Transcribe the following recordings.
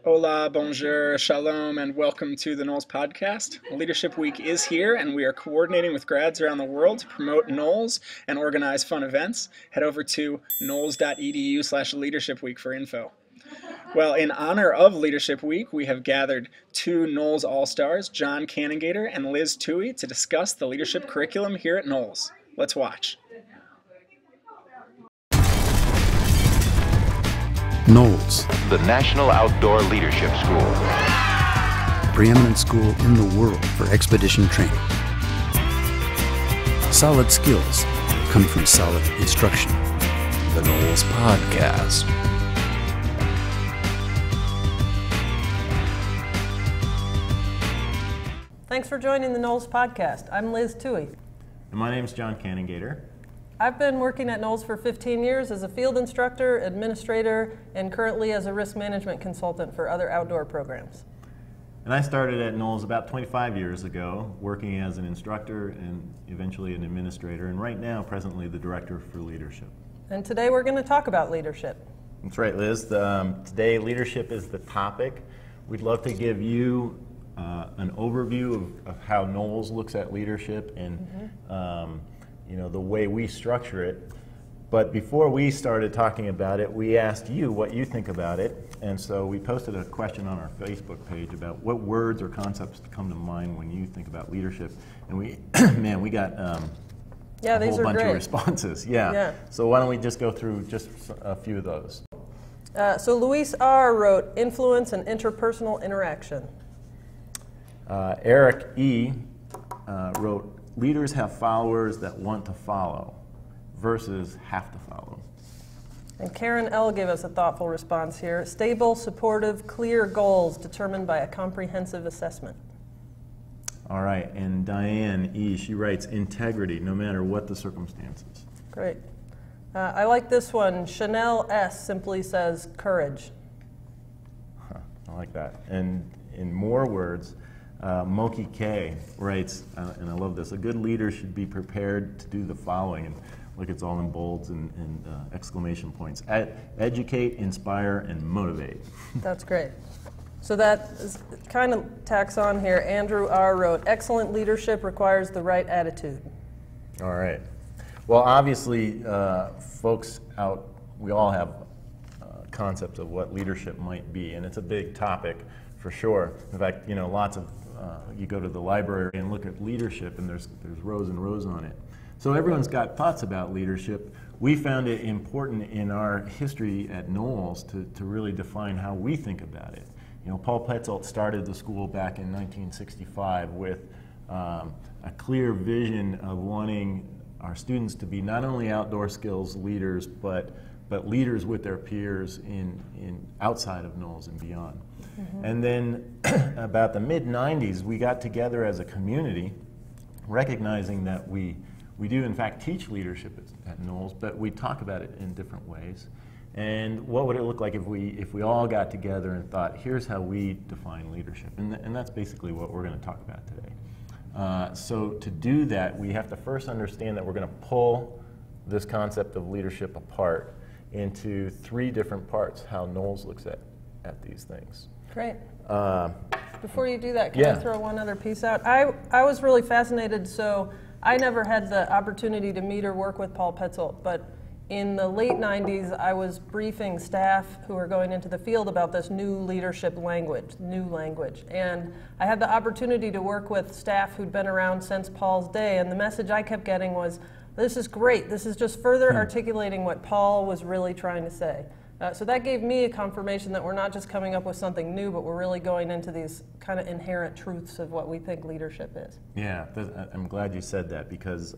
Hola, bonjour, shalom, and welcome to the Knowles Podcast. Leadership Week is here, and we are coordinating with grads around the world to promote Knowles and organize fun events. Head over to knowles.edu/leadership week for info. Well, in honor of Leadership Week, we have gathered two Knowles All-Stars, John Canningater and Liz Toohey, to discuss the leadership curriculum here at Knowles. Let's watch. Knowles, the National Outdoor Leadership School. preeminent school in the world for expedition training. Solid skills come from solid instruction. The Knowles Podcast. Thanks for joining the Knowles Podcast. I'm Liz Toohey. And my name's John Canningater. I've been working at Knowles for 15 years as a field instructor, administrator, and currently as a risk management consultant for other outdoor programs. And I started at Knowles about 25 years ago, working as an instructor and eventually an administrator, and right now, presently, the director for leadership. And today we're going to talk about leadership. That's right, Liz. Today, leadership is the topic. We'd love to give you an overview of how Knowles looks at leadership and the way we structure it. But before we started talking about it, we asked you what you think about it. And so we posted a question on our Facebook page about what words or concepts come to mind when you think about leadership. And we got a whole bunch of responses. Yeah. So why don't we just go through just a few of those. So Luis R. wrote, influence and interpersonal interaction. Eric E. Wrote, leaders have followers that want to follow versus have to follow. And Karen L. gave us a thoughtful response here. Stable, supportive, clear goals determined by a comprehensive assessment. All right, and Diane E., she writes, integrity, no matter what the circumstances. Great. I like this one. Chanel S. simply says courage. I like that. And in more words, Moki K writes, and I love this, a good leader should be prepared to do the following. And look, it's all in bolds and exclamation points. Educate, inspire, and motivate. That's great. So that is kind of tacks on here. Andrew R. wrote, excellent leadership requires the right attitude. All right. Well, obviously, folks out, we all have concepts of what leadership might be, and it's a big topic for sure. In fact, lots of, you go to the library and look at leadership, and there's rows and rows on it. So everyone's got thoughts about leadership. We found it important in our history at Knowles to really define how we think about it. Paul Petzoldt started the school back in 1965 with a clear vision of wanting our students to be not only outdoor skills leaders, but leaders with their peers in outside of Knowles and beyond. And then about the mid-90s, we got together as a community, recognizing that we do in fact teach leadership at Knowles, but we talk about it in different ways. And what would it look like if we all got together and thought, here's how we define leadership? And that's basically what we're going to talk about today. So to do that, we have to first understand that we're going to pull this concept of leadership apart into three different parts, how Knowles looks at these things. Great. Before you do that, can I throw one other piece out? I was really fascinated, so I never had the opportunity to meet or work with Paul Petzoldt, but in the late 90s, I was briefing staff who were going into the field about this new leadership language, And I had the opportunity to work with staff who'd been around since Paul's day, and the message I kept getting was, this is great. This is just further articulating what Paul was really trying to say. So that gave me a confirmation that we're not just coming up with something new, but we're really going into these kind of inherent truths of what we think leadership is. Yeah, I'm glad you said that because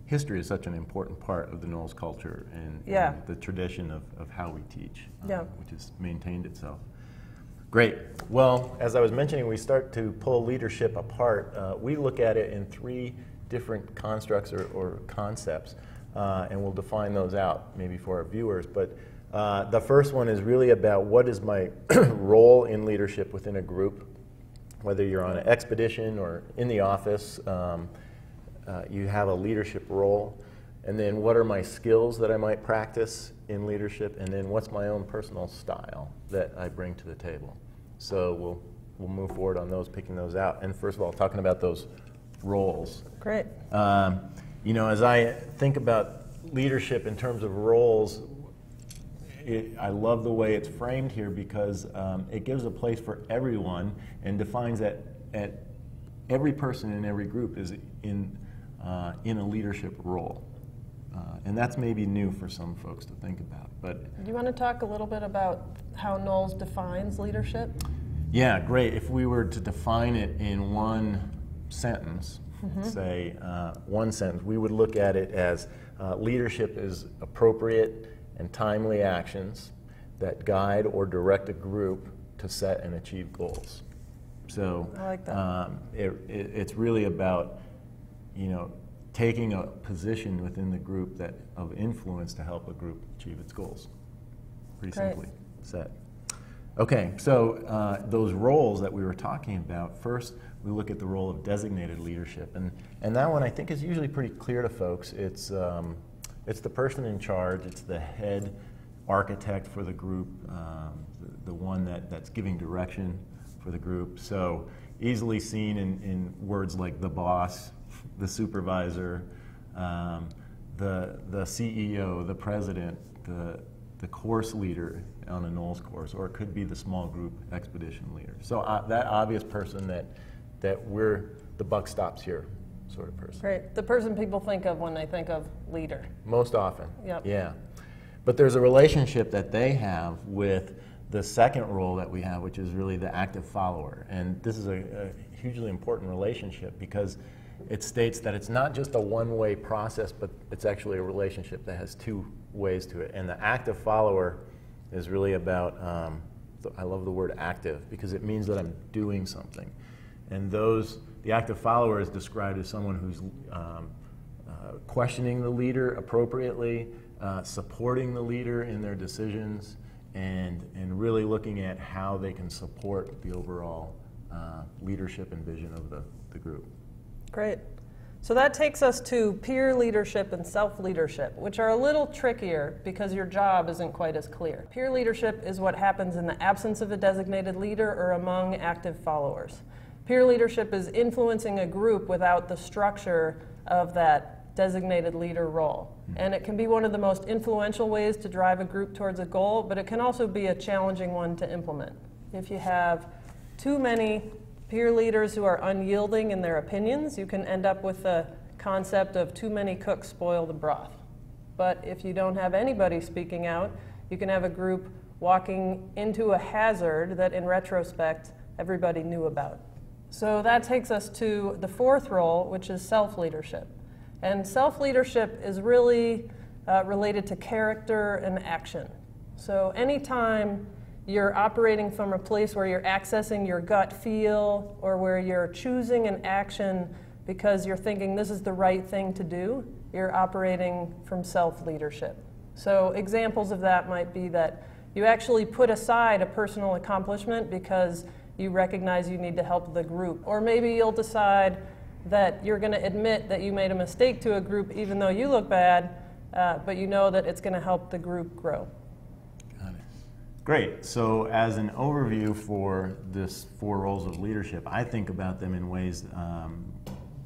history is such an important part of the Knowles culture and the tradition of how we teach, which has maintained itself. Great. Well, as I was mentioning, we start to pull leadership apart. We look at it in three different constructs or concepts, and we'll define those out maybe for our viewers. But the first one is really about what is my role in leadership within a group, whether you're on an expedition or in the office, you have a leadership role. and then what are my skills that I might practice in leadership, and then what's my own personal style that I bring to the table. So we'll move forward on those, picking those out. And first of all, talking about those roles. Great. You know, as I think about leadership in terms of roles, I love the way it's framed here because it gives a place for everyone and defines that every person in every group is in a leadership role. And that's maybe new for some folks to think about. But do you want to talk a little bit about how Knowles defines leadership? Yeah, great. If we were to define it in one sentence, say one sentence, we would look at it as leadership is appropriate and timely actions that guide or direct a group to set and achieve goals. So I like that. It's really about, you know, taking a position within the group of influence to help a group achieve its goals. Pretty simply said. Okay, so those roles that we were talking about, first we look at the role of designated leadership, and that one I think is usually pretty clear to folks. It's the person in charge, it's the head architect for the group, the one that's giving direction for the group. So easily seen in words like the boss, the supervisor, the CEO, the president, the course leader on a Knowles course, or it could be the small group expedition leader. So that obvious person that the buck stops here sort of person. Great. The person people think of when they think of leader. Most often. Yep. Yeah. But there's a relationship that they have with the second role that we have, which is really the active follower. And this is a hugely important relationship because it states that it's not just a one-way process, but it's actually a relationship that has two ways to it. And the active follower is really about, I love the word active because it means that I'm doing something. And the active follower is described as someone who's questioning the leader appropriately, supporting the leader in their decisions, and really looking at how they can support the overall leadership and vision of the group. Great. So that takes us to peer leadership and self-leadership, which are a little trickier because your job isn't quite as clear. Peer leadership is what happens in the absence of a designated leader or among active followers. Peer leadership is influencing a group without the structure of that designated leader role. And it can be one of the most influential ways to drive a group towards a goal, but it can also be a challenging one to implement. If you have too many peer leaders who are unyielding in their opinions, you can end up with the concept of too many cooks spoil the broth. But if you don't have anybody speaking out, you can have a group walking into a hazard that in retrospect everybody knew about. So that takes us to the fourth role, which is self-leadership. And self-leadership is really related to character and action. So anytime you're operating from a place where you're accessing your gut feel or where you're choosing an action because you're thinking this is the right thing to do, you're operating from self-leadership. So examples of that might be that you actually put aside a personal accomplishment because you recognize you need to help the group. Or maybe you'll decide that you're going to admit that you made a mistake to a group even though you look bad, but you know that it's going to help the group grow. Great. So as an overview for this four roles of leadership, I think about them in ways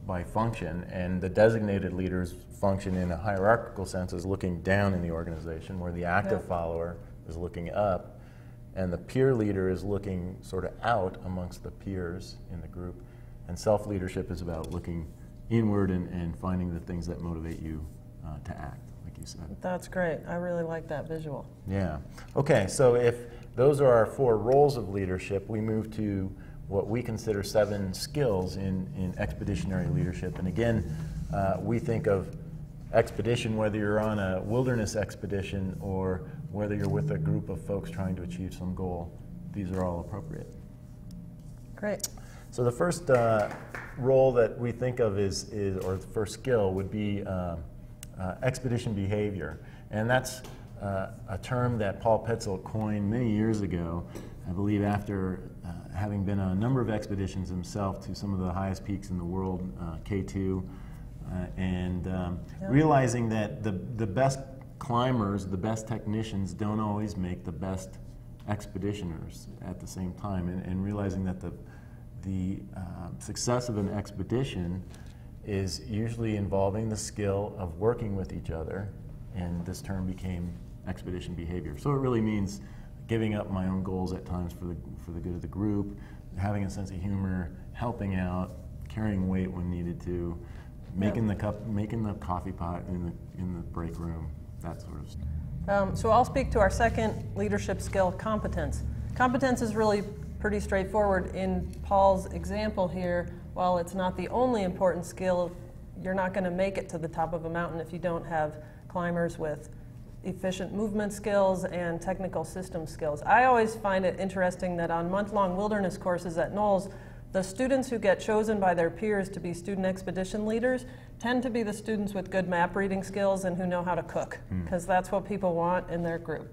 by function, and the designated leaders function in a hierarchical sense as looking down in the organization, where the active follower is looking up, and the peer leader is looking sort of out amongst the peers in the group, and self-leadership is about looking inward and finding the things that motivate you to act. You said. That's great. I really like that visual. Yeah. Okay, so if those are our four roles of leadership, we move to what we consider 7 skills in expeditionary leadership. And again, we think of expedition, whether you're on a wilderness expedition or whether you're with a group of folks trying to achieve some goal, these are all appropriate. Great. So the first role that we think of or the first skill would be expedition behavior, and that's a term that Paul Petzoldt coined many years ago, I believe after having been on a number of expeditions himself to some of the highest peaks in the world, K2, Realizing that the best climbers, the best technicians don't always make the best expeditioners at the same time, and realizing that the success of an expedition is usually involving the skill of working with each other, and this term became expedition behavior. So it really means giving up my own goals at times for the good of the group, having a sense of humor, helping out, carrying weight when needed to, making the coffee pot in the break room, that sort of stuff. So I'll speak to our second leadership skill, competence. Competence is really pretty straightforward. In Paul's example here, while it's not the only important skill, you're not going to make it to the top of a mountain if you don't have climbers with efficient movement skills and technical system skills. I always find it interesting that on month-long wilderness courses at Knowles, the students who get chosen by their peers to be student expedition leaders tend to be the students with good map reading skills and who know how to cook, because that's what people want in their group.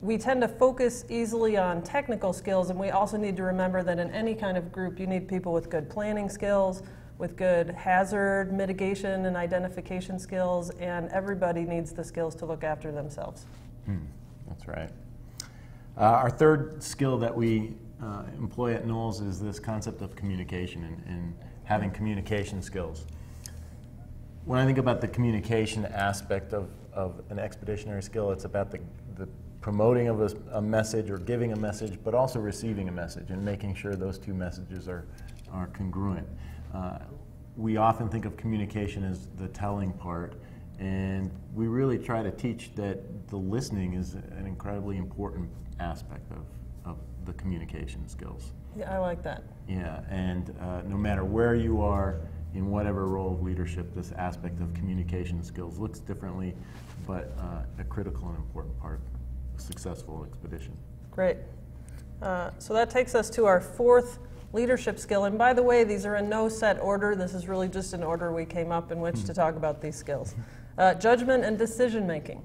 We tend to focus easily on technical skills, and we also need to remember that in any kind of group you need people with good planning skills, with good hazard mitigation and identification skills, and everybody needs the skills to look after themselves. That's right. Our third skill that we employ at Knowles is this concept of communication and having communication skills. When I think about the communication aspect of an expeditionary skill, it's about the promoting of a message or giving a message, but also receiving a message and making sure those two messages are congruent. We often think of communication as the telling part, and we really try to teach that the listening is an incredibly important aspect of the communication skills. Yeah, I like that. Yeah, and no matter where you are in whatever role of leadership, this aspect of communication skills looks differently, but a critical and important part of a successful expedition. Great. So that takes us to our fourth leadership skill. And by the way, these are in no set order. This is really just an order we came up in which to talk about these skills. Judgment and decision making.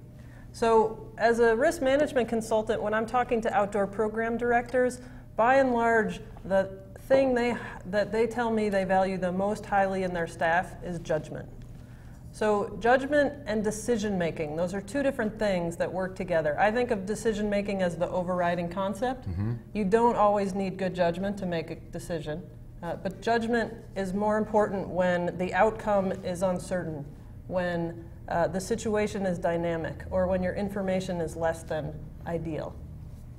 So as a risk management consultant, when I'm talking to outdoor program directors, by and large, the thing that they tell me they value the most highly in their staff is judgment. So judgment and decision making, those are two different things that work together. I think of decision making as the overriding concept. You don't always need good judgment to make a decision, but judgment is more important when the outcome is uncertain, when the situation is dynamic, or when your information is less than ideal.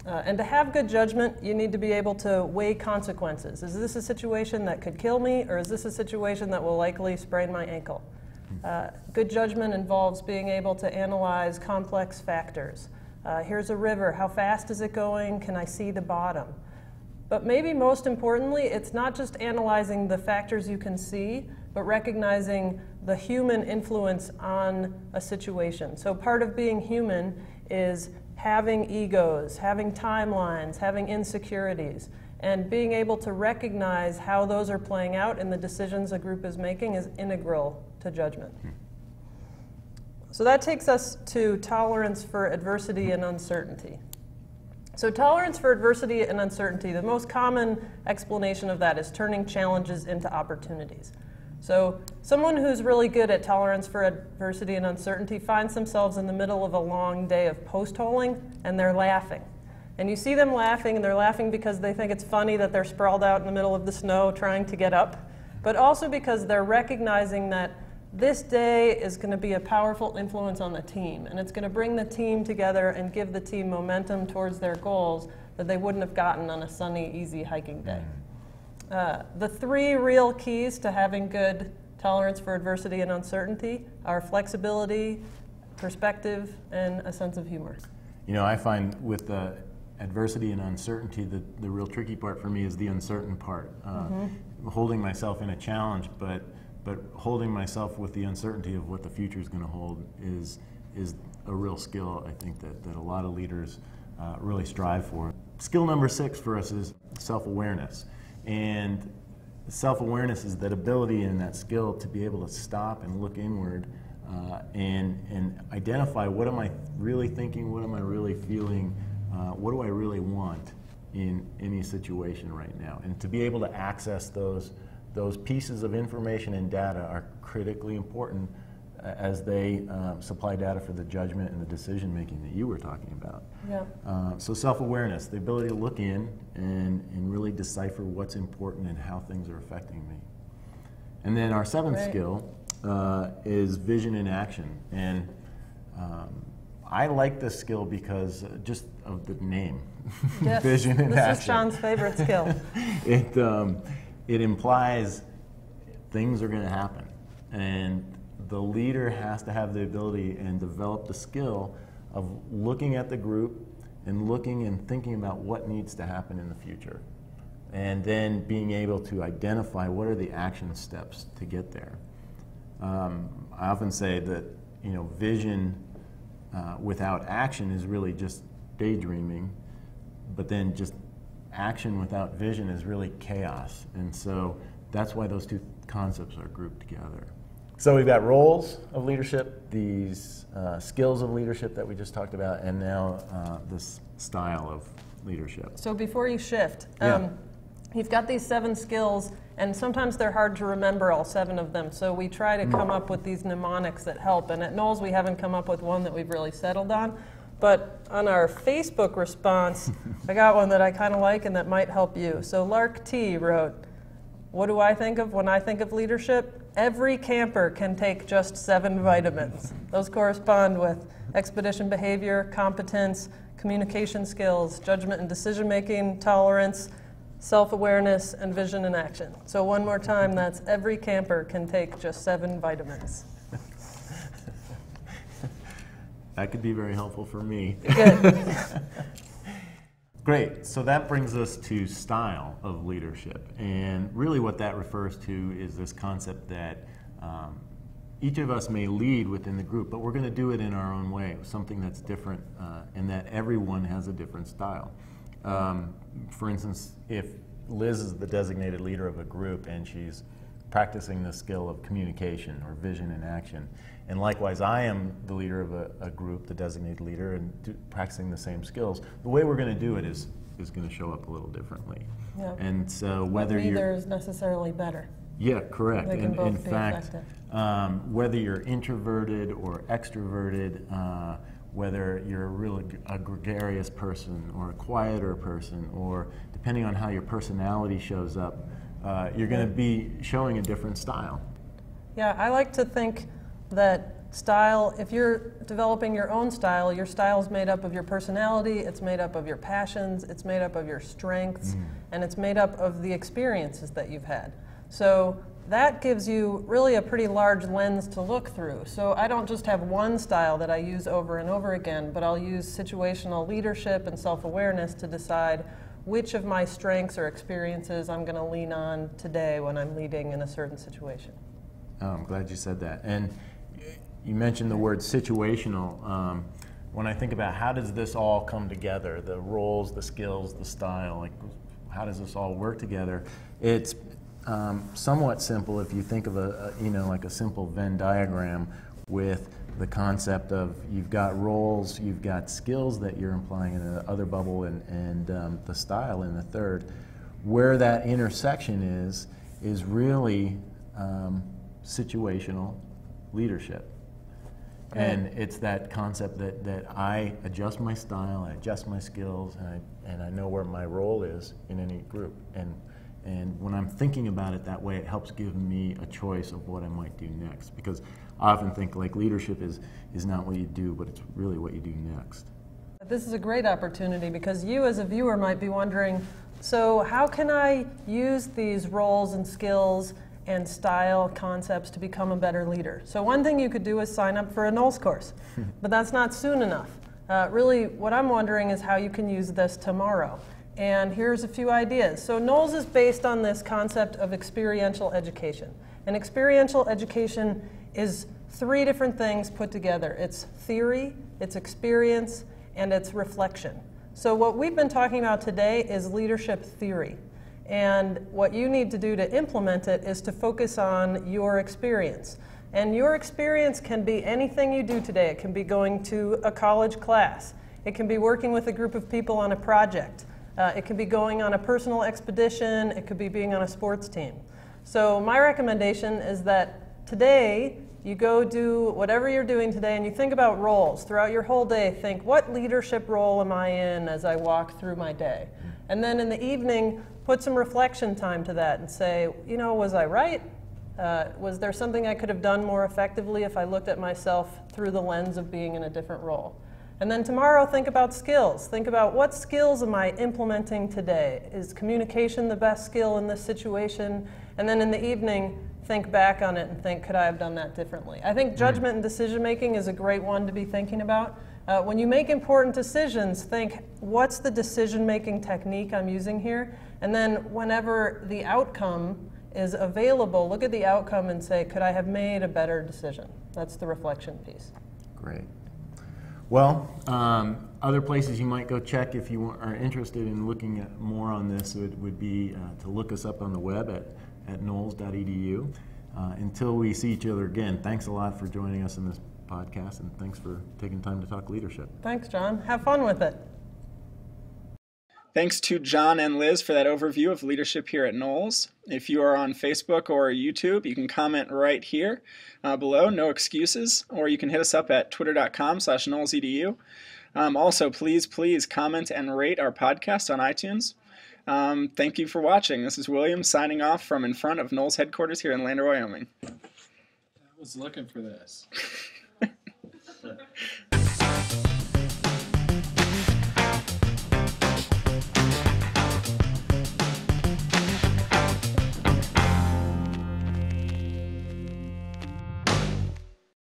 And to have good judgment, you need to be able to weigh consequences. Is this a situation that could kill me, or is this a situation that will likely sprain my ankle? Good judgment involves being able to analyze complex factors. Here's a river, how fast is it going? Can I see the bottom? But maybe most importantly, it's not just analyzing the factors you can see, but recognizing the human influence on a situation. So part of being human is having egos, having timelines, having insecurities, and being able to recognize how those are playing out in the decisions a group is making is integral to judgment. So that takes us to tolerance for adversity and uncertainty. So tolerance for adversity and uncertainty, the most common explanation of that is turning challenges into opportunities. So someone who's really good at tolerance for adversity and uncertainty finds themselves in the middle of a long day of post-holing, and they're laughing. And you see them laughing, and they're laughing because they think it's funny that they're sprawled out in the middle of the snow trying to get up, but also because they're recognizing that this day is going to be a powerful influence on the team, and it's going to bring the team together and give the team momentum towards their goals that they wouldn't have gotten on a sunny, easy hiking day. The three real keys to having good tolerance for adversity and uncertainty are flexibility, perspective, and a sense of humor. You know, I find with adversity and uncertainty, the real tricky part for me is the uncertain part. Holding myself in a challenge, but holding myself with the uncertainty of what the future is going to hold is a real skill, I think, that a lot of leaders really strive for. Skill number 6 for us is self-awareness. And self-awareness is that ability and that skill to be able to stop and look inward and identify, what am I really thinking, what am I really feeling, what do I really want in any situation right now, and to be able to access those those pieces of information and data are critically important as they supply data for the judgment and the decision making that you were talking about. Yeah. So self-awareness, the ability to look in and really decipher what's important and how things are affecting me. And then our seventh skill is vision in action. And I like this skill because just of the name, yes, vision in action. This is Sean's favorite skill. It implies things are going to happen. And the leader has to have the ability and develop the skill of looking at the group and looking and thinking about what needs to happen in the future. And then being able to identify what are the action steps to get there. I often say that, you know, vision without action is really just daydreaming, but then just action without vision is really chaos. And so that's why those two concepts are grouped together. So we've got roles of leadership, these skills of leadership that we just talked about, and now this style of leadership. So before you shift, Yeah. you've got these 7 skills, and sometimes they're hard to remember all 7 of them. So we try to come up with these mnemonics that help. And at Knowles, we haven't come up with one that we've really settled on. But on our Facebook response, I got one that I kind of like and that might help you. So Lark T wrote, "What do I think of when I think of leadership? Every camper can take just 7 vitamins." Those correspond with expedition behavior, competence, communication skills, judgment and decision-making, tolerance, self-awareness, and vision in action. So one more time, that's every camper can take just 7 vitamins. That could be very helpful for me. Good. Great, so that brings us to style of leadership. And really what that refers to is this concept that each of us may lead within the group, but we're going to do it in our own way, something that's different, and that everyone has a different style. For instance, if Liz is the designated leader of a group and she's practicing the skill of communication or vision in action, and likewise I am the leader of a group, the designated leader, and practicing the same skills, the way we're going to do it is going to show up a little differently. Yeah. And so whether neither is necessarily better. Yeah, correct. They can both in be fact, effective. whether you're introverted or extroverted, whether you're really a gregarious person or a quieter person, or depending on how your personality shows up, you're going to be showing a different style. Yeah, I like to think that style, if you're developing your own style, your style is made up of your personality, it's made up of your passions, it's made up of your strengths, and it's made up of the experiences that you've had. So that gives you really a pretty large lens to look through. So I don't just have one style that I use over and over again, but I'll use situational leadership and self-awareness to decide which of my strengths or experiences I'm going to lean on today when I'm leading in a certain situation. Oh, I'm glad you said that. And you mentioned the word situational. When I think about how does this all come together, the roles, the skills, the style, like how does this all work together? It's somewhat simple if you think of like a simple Venn diagram with the concept of you've got roles, you've got skills that you're implying in the other bubble, and the style in the third. Where that intersection is really situational leadership. And it's that concept that I adjust my style, I adjust my skills, and I know where my role is in any group. And when I'm thinking about it that way, it helps give me a choice of what I might do next. Because I often think like leadership is not what you do, but it's really what you do next. This is a great opportunity because you as a viewer might be wondering, so how can I use these roles and skills and style concepts to become a better leader? So one thing you could do is sign up for a Knowles course, but that's not soon enough. Really, what I'm wondering is how you can use this tomorrow. And here's a few ideas. So Knowles is based on this concept of experiential education. And experiential education is 3 different things put together. It's theory, it's experience, and it's reflection. So what we've been talking about today is leadership theory. And what you need to do to implement it is to focus on your experience. And your experience can be anything you do today. It can be going to a college class. It can be working with a group of people on a project. It can be going on a personal expedition. It could be being on a sports team. So my recommendation is that today you go do whatever you're doing today and you think about roles. Throughout your whole day, think, what leadership role am I in as I walk through my day? And then in the evening, put some reflection time to that and say, you know, was I right? Was there something I could have done more effectively if I looked at myself through the lens of being in a different role? And then tomorrow, think about skills. Think about what skills am I implementing today? Is communication the best skill in this situation? And then in the evening, think back on it and think, could I have done that differently? I think judgment and decision making is a great one to be thinking about. When you make important decisions, think, what's the decision making technique I'm using here? And then whenever the outcome is available, look at the outcome and say, could I have made a better decision? That's the reflection piece. Great. Well, other places you might go check if you are interested in looking at more on this would be to look us up on the web at knowles.edu. Until we see each other again, thanks a lot for joining us in this podcast, and thanks for taking time to talk leadership. Thanks, John. Have fun with it. Thanks to John and Liz for that overview of leadership here at Knowles. If you are on Facebook or YouTube, you can comment right here below, no excuses, or you can hit us up at twitter.com/KnowlesEDU. Also, please comment and rate our podcast on iTunes. Thank you for watching. This is William signing off from in front of Knowles headquarters here in Lander, Wyoming. I was looking for this.